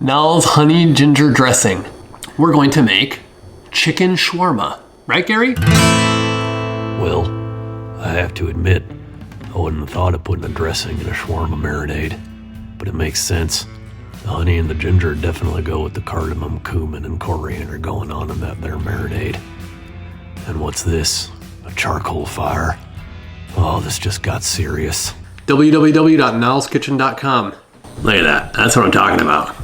Nell's honey ginger dressing. We're going to make chicken shawarma. Right, Gary? Well, I have to admit, I wouldn't have thought of putting a dressing in a shawarma marinade, but it makes sense. The honey and the ginger definitely go with the cardamom, cumin, and coriander going on in that there marinade. And what's this? A charcoal fire? Oh, this just got serious. www.nellskitchen.com. Look at that. That's what I'm talking about.